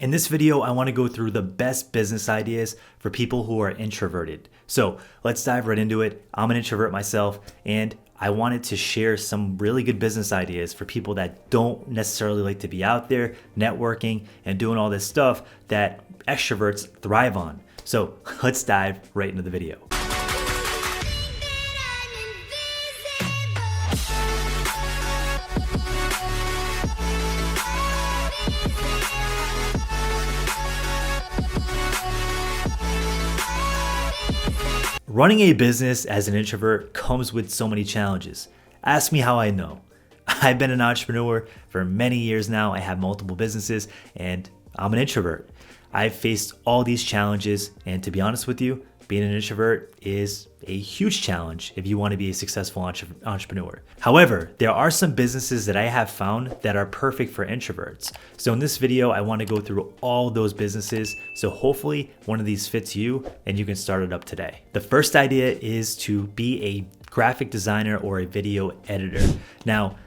In this video, I want to go through the best business ideas for people who are introverted. So let's dive right into it. I'm an introvert myself, and I wanted to share some really good business ideas for people that don't necessarily like to be out there networking and doing all this stuff that extroverts thrive on. So let's dive right into the video. Running a business as an introvert comes with so many challenges. Ask me how I know. I've been an entrepreneur for many years now. I have multiple businesses and I'm an introvert. I've faced all these challenges, and to be honest with you, being an introvert is a huge challenge if you want to be a successful entrepreneur. However, there are some businesses that I have found that are perfect for introverts. So in this video, I want to go through all those businesses. So hopefully one of these fits you and you can start it up today. The first idea is to be a graphic designer or a video editor. Now,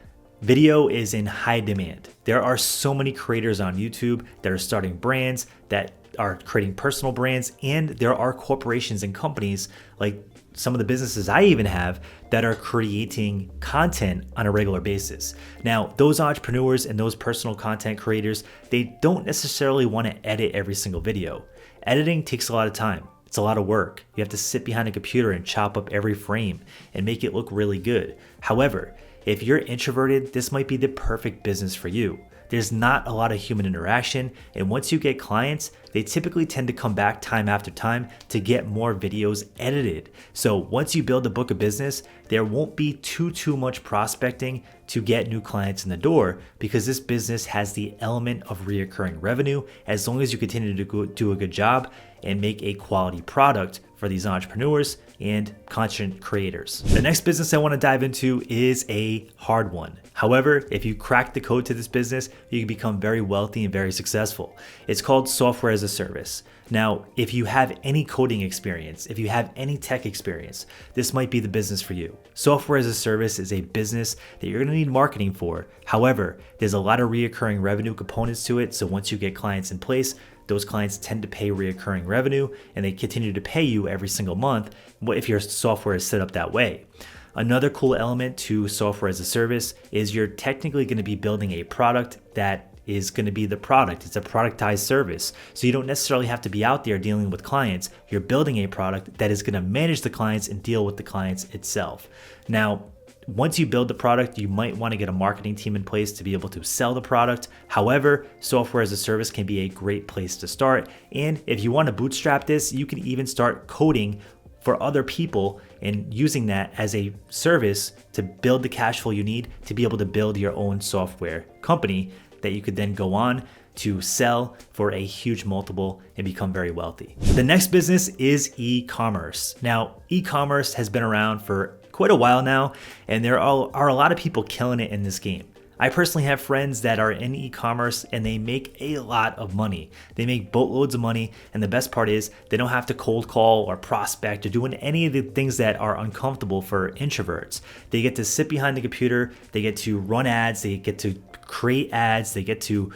video is in high demand. There are so many creators on YouTube that are starting brands, that are creating personal brands, and there are corporations and companies like some of the businesses I even have that are creating content on a regular basis. Now, those entrepreneurs and those personal content creators, they don't necessarily want to edit every single video. Editing takes a lot of time. It's a lot of work. You have to sit behind a computer and chop up every frame and make it look really good. However, if you're introverted, this might be the perfect business for you. There's not a lot of human interaction, and once you get clients, they typically tend to come back time after time to get more videos edited. So once you build a book of business, there won't be too much prospecting to get new clients in the door, because this business has the element of reoccurring revenue as long as you continue to do a good job and make a quality product for these entrepreneurs and content creators. The next business I want to dive into is a hard one. However, if you crack the code to this business, you can become very wealthy and very successful. It's called software as a service. Now, if you have any coding experience, if you have any tech experience, this might be the business for you. Software as a service is a business that you're going to need marketing for. However, there's a lot of reoccurring revenue components to it. So once you get clients in place, those clients tend to pay reoccurring revenue and they continue to pay you every single month if your software is set up that way. Another cool element to software as a service is you're technically going to be building a product that is going to be the product. It's a productized service. So you don't necessarily have to be out there dealing with clients. You're building a product that is going to manage the clients and deal with the clients itself. Now, once you build the product, you might want to get a marketing team in place to be able to sell the product. However, software as a service can be a great place to start. And if you want to bootstrap this, you can even start coding for other people and using that as a service to build the cash flow you need to be able to build your own software company that you could then go on to sell for a huge multiple and become very wealthy. The next business is e-commerce. Now, e-commerce has been around for quite a while now, and there are a lot of people killing it in this game. I personally have friends that are in e-commerce and they make a lot of money. They make boatloads of money, and the best part is they don't have to cold call or prospect or doing any of the things that are uncomfortable for introverts. They get to sit behind the computer, they get to run ads, they get to create ads, they get to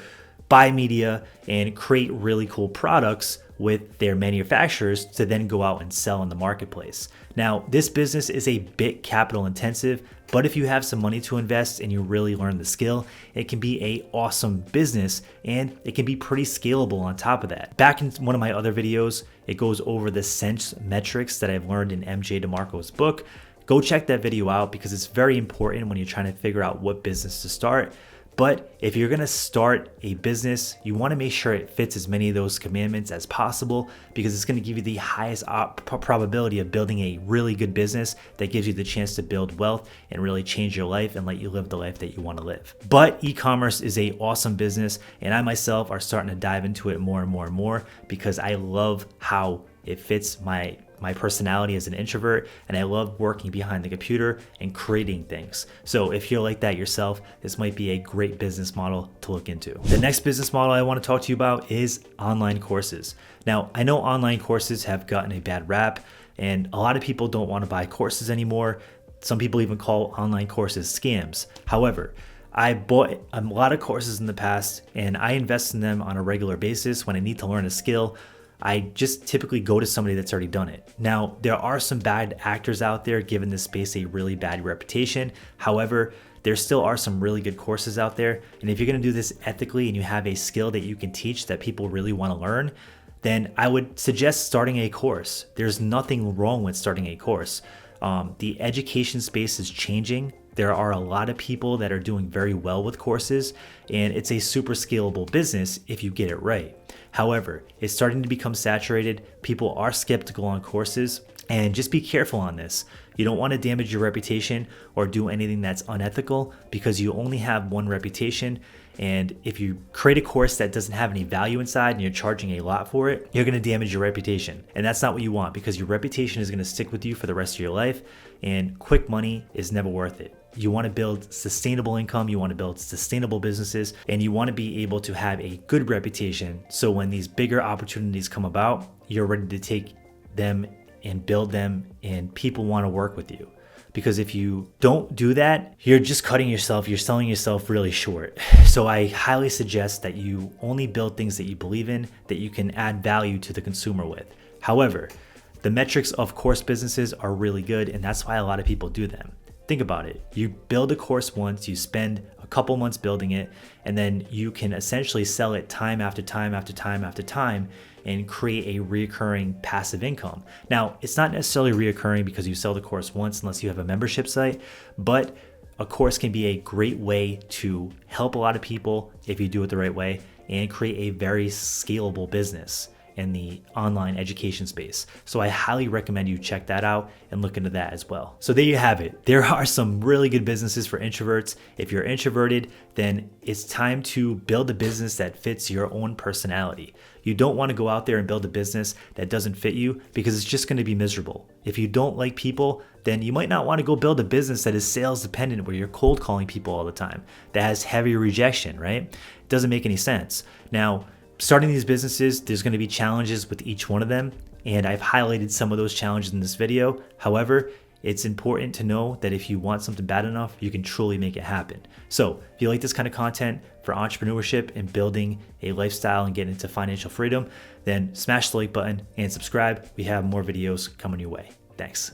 buy media and create really cool products with their manufacturers to then go out and sell in the marketplace. Now, this business is a bit capital intensive, but if you have some money to invest and you really learn the skill, it can be an awesome business and it can be pretty scalable on top of that. Back in one of my other videos, it goes over the sense metrics that I've learned in MJ DeMarco's book. Go check that video out because it's very important when you're trying to figure out what business to start. But if you're going to start a business, you want to make sure it fits as many of those commandments as possible, because it's going to give you the highest probability of building a really good business that gives you the chance to build wealth and really change your life and let you live the life that you want to live. But e-commerce is an awesome business, and I myself are starting to dive into it more and more because I love how it fits my personality as an introvert, and I love working behind the computer and creating things. So if you're like that yourself, this might be a great business model to look into. The next business model I want to talk to you about is online courses. Now, I know online courses have gotten a bad rap, and a lot of people don't want to buy courses anymore. Some people even call online courses scams. However, I bought a lot of courses in the past and I invest in them on a regular basis. When I need to learn a skill, I just typically go to somebody that's already done it. Now, there are some bad actors out there giving this space a really bad reputation. However, there still are some really good courses out there. And if you're gonna do this ethically and you have a skill that you can teach that people really wanna learn, then I would suggest starting a course. There's nothing wrong with starting a course. The education space is changing. There are a lot of people that are doing very well with courses, and it's a super scalable business if you get it right. However, it's starting to become saturated. People are skeptical on courses, and just be careful on this. You don't want to damage your reputation or do anything that's unethical because you only have one reputation. And if you create a course that doesn't have any value inside and you're charging a lot for it, you're going to damage your reputation. And that's not what you want, because your reputation is going to stick with you for the rest of your life, and quick money is never worth it. You want to build sustainable income, you want to build sustainable businesses, and you want to be able to have a good reputation. So when these bigger opportunities come about, you're ready to take them and build them, and people want to work with you. Because if you don't do that, you're just cutting yourself, you're selling yourself really short. So I highly suggest that you only build things that you believe in, that you can add value to the consumer with. However, the metrics of course businesses are really good, and that's why a lot of people do them. Think about it. You build a course once, you spend a couple months building it, and then you can essentially sell it time after time after time after time and create a recurring passive income. Now, it's not necessarily recurring because you sell the course once unless you have a membership site, but a course can be a great way to help a lot of people if you do it the right way and create a very scalable business in the online education space. So I highly recommend you check that out and look into that as well. So there you have it. There are some really good businesses for introverts. If you're introverted, then it's time to build a business that fits your own personality. You don't want to go out there and build a business that doesn't fit you, because it's just going to be miserable. If you don't like people, then you might not want to go build a business that is sales dependent, where you're cold calling people all the time, that has heavy rejection, right? It doesn't make any sense. Now, starting these businesses, there's going to be challenges with each one of them, and I've highlighted some of those challenges in this video. However, it's important to know that if you want something bad enough, you can truly make it happen. So if you like this kind of content for entrepreneurship and building a lifestyle and getting into financial freedom, then smash the like button and subscribe. We have more videos coming your way. Thanks.